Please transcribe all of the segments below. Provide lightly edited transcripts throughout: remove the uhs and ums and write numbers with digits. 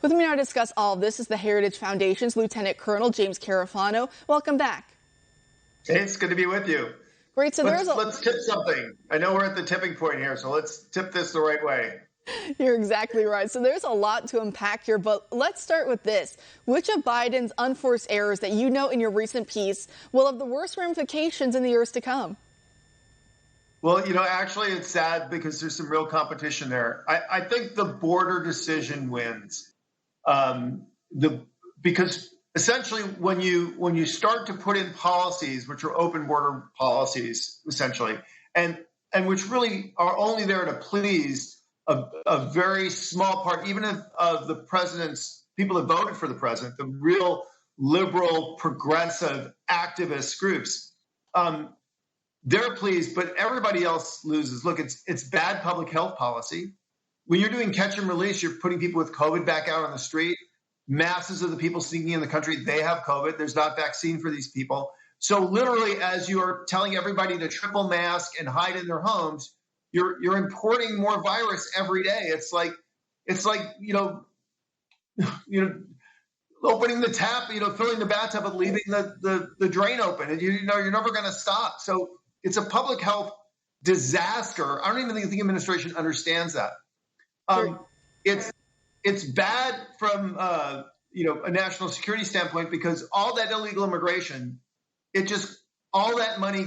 With me now to discuss all of this is the Heritage Foundation's Lieutenant Colonel James Carafano. Welcome back. Hey, it's good to be with you. Great. So let's tip something. I know we're at the tipping point here, so let's tip this the right way. You're exactly right. So there's a lot to unpack here, but let's start with this. Which of Biden's unforced errors that you know in your recent piece will have the worst ramifications in the years to come? Well, actually, it's sad because there's some real competition there. I think the border decision wins. Because essentially when you start to put in policies, which are open border policies, essentially, and which really are only there to please a very small part, even of the president's people that voted for the president, the real liberal, progressive, activist groups, they're pleased, but everybody else loses. Look, it's bad public health policy. When you're doing catch and release, you're putting people with COVID back out on the street. Masses of the people sneaking in the country, they have COVID. There's not vaccine for these people. So literally, as you are telling everybody to triple mask and hide in their homes, you're importing more virus every day. It's like opening the tap, filling the bathtub and leaving the drain open, and you're never going to stop. So it's a public health disaster. I don't even think the administration understands that. It's bad from a national security standpoint because all that illegal immigration, all that money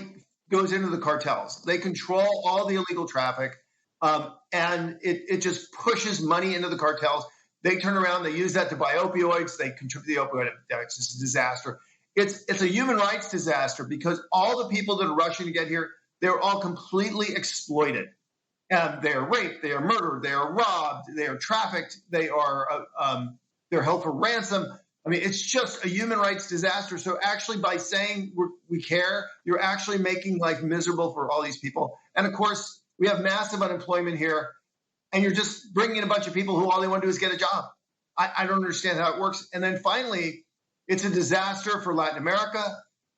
goes into the cartels. They control all the illegal traffic, and it just pushes money into the cartels. They turn around, they use that to buy opioids. They contribute to the opioid epidemic. It's a disaster. It's a human rights disaster because all the people that are rushing to get here, they're all completely exploited. They are raped, they are murdered, they are robbed, they are trafficked, they're held for ransom. I mean, it's just a human rights disaster. So actually by saying we care, you're actually making life miserable for all these people. And of course, we have massive unemployment here, and you're just bringing in a bunch of people who all they want to do is get a job. I don't understand how it works. And then finally, it's a disaster for Latin America,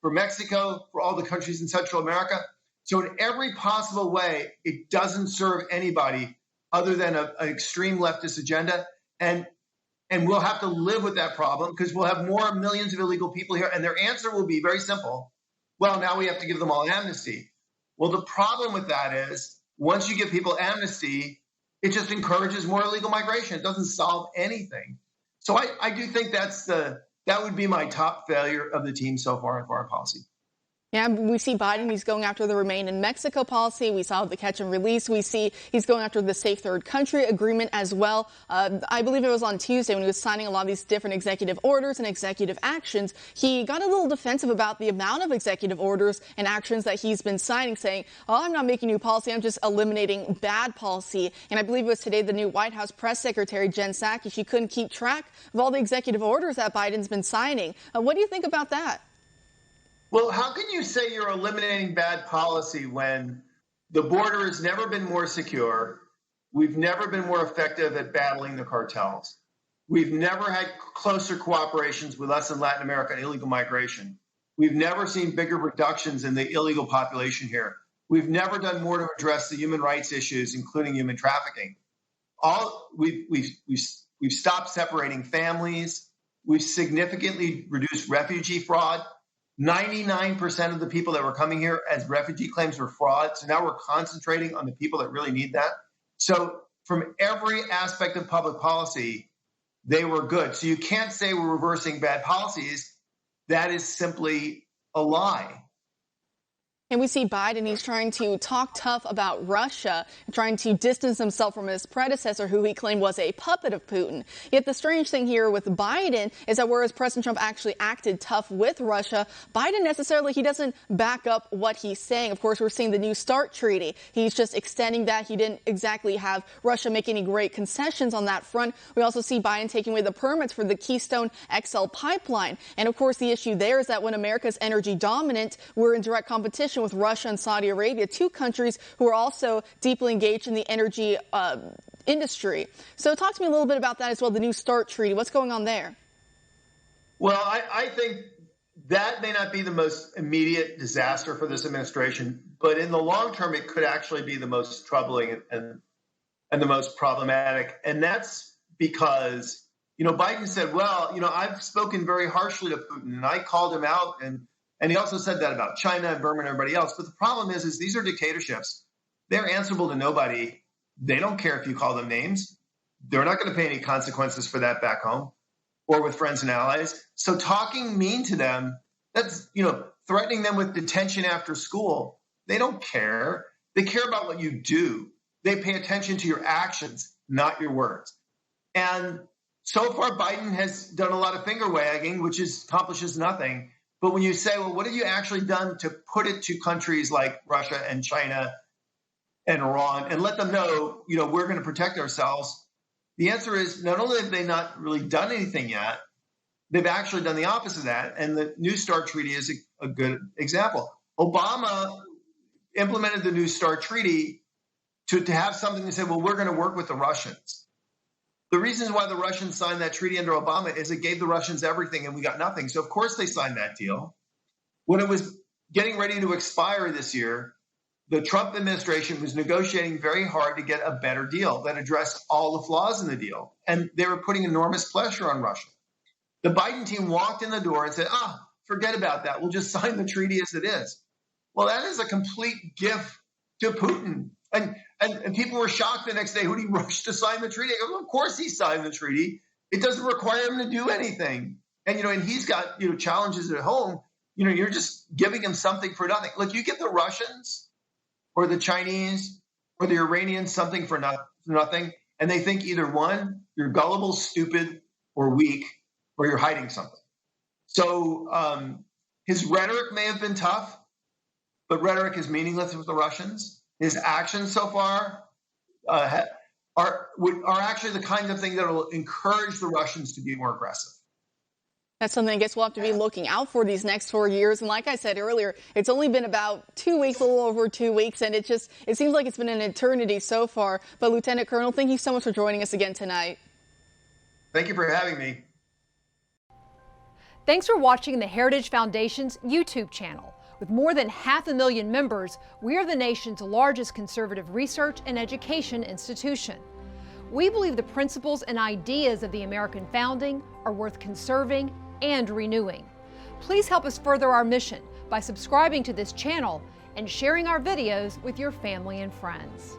for Mexico, for all the countries in Central America. So in every possible way, it doesn't serve anybody other than an extreme leftist agenda. And we'll have to live with that problem because we'll have more millions of illegal people here. And their answer will be very simple. Well, now we have to give them all amnesty. Well, the problem with that is once you give people amnesty, it just encourages more illegal migration. It doesn't solve anything. So I do think that would be my top failure of the team so far in foreign policy. Yeah, we see Biden, he's going after the Remain in Mexico policy. We saw the catch and release. We see he's going after the Safe Third Country agreement as well. I believe it was on Tuesday when he was signing a lot of these different executive orders and executive actions. He got a little defensive about the amount of executive orders and actions that he's been signing, saying, oh, I'm not making new policy. I'm just eliminating bad policy. And I believe it was today the new White House press secretary, Jen Psaki, she couldn't keep track of all the executive orders that Biden's been signing. What do you think about that? Well, how can you say you're eliminating bad policy when the border has never been more secure? We've never been more effective at battling the cartels. We've never had closer cooperations with us in Latin America on illegal migration. We've never seen bigger reductions in the illegal population here. We've never done more to address the human rights issues, including human trafficking. We've stopped separating families. We've significantly reduced refugee fraud. 99% of the people that were coming here as refugee claims were fraud. So now we're concentrating on the people that really need that. So from every aspect of public policy, they were good. So you can't say we're reversing bad policies. That is simply a lie. And we see Biden, he's trying to talk tough about Russia, trying to distance himself from his predecessor, who he claimed was a puppet of Putin. Yet the strange thing here with Biden is that whereas President Trump actually acted tough with Russia, Biden necessarily, he doesn't back up what he's saying. Of course, we're seeing the New START treaty. He's just extending that. He didn't exactly have Russia make any great concessions on that front. We also see Biden taking away the permits for the Keystone XL pipeline. And of course, the issue there is that when America's energy dominant, we're in direct competition with Russia and Saudi Arabia, two countries who are also deeply engaged in the energy industry. So talk to me a little bit about that as well, the New START treaty. What's going on there? Well, I think that may not be the most immediate disaster for this administration, but in the long term, it could actually be the most troubling and the most problematic. And that's because, Biden said, well, I've spoken very harshly to Putin, and I called him out, and he also said that about China and Burma and everybody else. But the problem is these are dictatorships. They're answerable to nobody. They don't care if you call them names. They're not going to pay any consequences for that back home or with friends and allies. So talking mean to them, that's, threatening them with detention after school. They don't care. They care about what you do. They pay attention to your actions, not your words. And so far, Biden has done a lot of finger wagging, which accomplishes nothing. But when you say, well, what have you actually done to put it to countries like Russia and China and Iran and let them know, we're going to protect ourselves? The answer is not only have they not really done anything yet, they've actually done the opposite of that. And the New START Treaty is a good example. Obama implemented the New START Treaty to have something to say, well, we're going to work with the Russians. The reasons why the Russians signed that treaty under Obama is it gave the Russians everything and we got nothing. So, of course, they signed that deal. When it was getting ready to expire this year, the Trump administration was negotiating very hard to get a better deal that addressed all the flaws in the deal. And they were putting enormous pressure on Russia. The Biden team walked in the door and said, forget about that. We'll just sign the treaty as it is. Well, that is a complete gift to Putin. And people were shocked the next day when he rushed to sign the treaty. I go, well, of course he signed the treaty. It doesn't require him to do anything. And, and he's got, challenges at home. You're just giving him something for nothing. Look, you get the Russians or the Chinese or the Iranians something for nothing, and they think either one, you're gullible, stupid, or weak, or you're hiding something. So his rhetoric may have been tough, but rhetoric is meaningless with the Russians. His actions so far are actually the kind of thing that will encourage the Russians to be more aggressive. That's something I guess we'll have to be looking out for these next 4 years. And like I said earlier, it's only been about 2 weeks, a little over 2 weeks, and it seems like it's been an eternity so far. But Lieutenant Colonel, thank you so much for joining us again tonight. Thank you for having me. Thanks for watching the Heritage Foundation's YouTube channel. With more than 500,000 members, we are the nation's largest conservative research and education institution. We believe the principles and ideas of the American founding are worth conserving and renewing. Please help us further our mission by subscribing to this channel and sharing our videos with your family and friends.